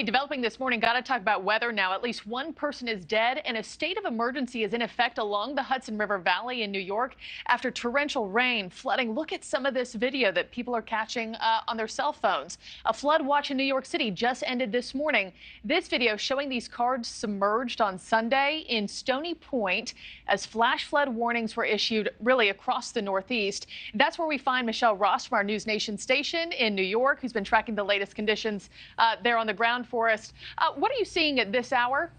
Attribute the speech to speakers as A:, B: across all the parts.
A: Hey, developing this morning, got to talk about weather now. At least one person is dead, and a state of emergency is in effect along the Hudson River Valley in New York after torrential rain, flooding. Look at some of this video that people are catching on their cell phones. A flood watch in New York City just ended this morning. This video showing these cars submerged on Sunday in Stony Point as flash flood warnings were issued really across the Northeast. That's where we find Michelle Ross from our NewsNation station in New York, who's been tracking the latest conditions there on the ground for us. What are you seeing at this hour?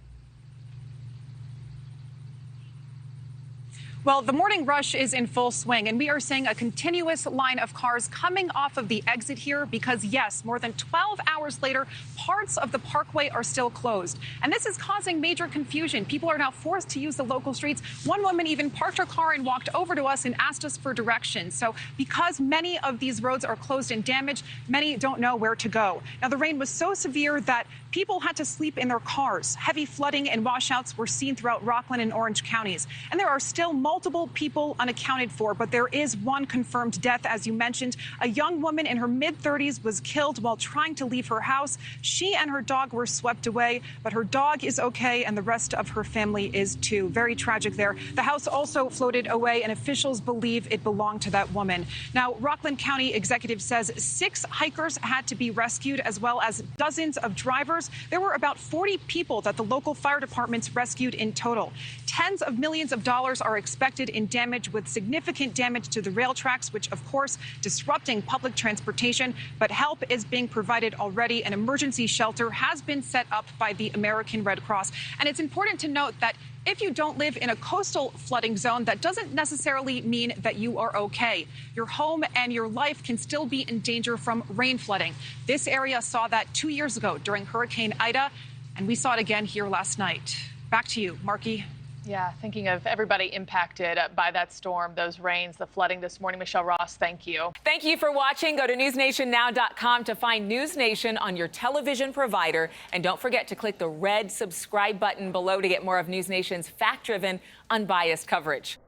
B: Well, the morning rush is in full swing, and we are seeing a continuous line of cars coming off of the exit here because, yes, more than 12 hours later, parts of the parkway are still closed. And this is causing major confusion. People are now forced to use the local streets. One woman even parked her car and walked over to us and asked us for directions. So because many of these roads are closed and damaged, many don't know where to go. Now, the rain was so severe that people had to sleep in their cars. Heavy flooding and washouts were seen throughout Rockland and Orange counties. And there are still multiple people unaccounted for, but there is one confirmed death, as you mentioned. A young woman in her mid-30s was killed while trying to leave her house. She and her dog were swept away, but her dog is okay, and the rest of her family is too. Very tragic there. The house also floated away, and officials believe it belonged to that woman. Now, Rockland County executive says 6 hikers had to be rescued, as well as dozens of drivers. There were about 40 people that the local fire departments rescued in total. Tens of millions of dollars are expected in damage, with significant damage to the rail tracks, which, of course, disrupting public transportation. But help is being provided already. An emergency shelter has been set up by the American Red Cross. And it's important to note that if you don't live in a coastal flooding zone, that doesn't necessarily mean that you are okay. Your home and your life can still be in danger from rain flooding. This area saw that 2 years ago during Hurricane Ida, and we saw it again here last night. Back to you, Marky.
A: Yeah, thinking of everybody impacted by that storm, those rains, the flooding this morning. Michelle Ross, thank you.
C: Thank you for watching. Go to newsnationnow.com to find News Nation on your television provider. And don't forget to click the red subscribe button below to get more of News Nation's fact-driven, unbiased coverage.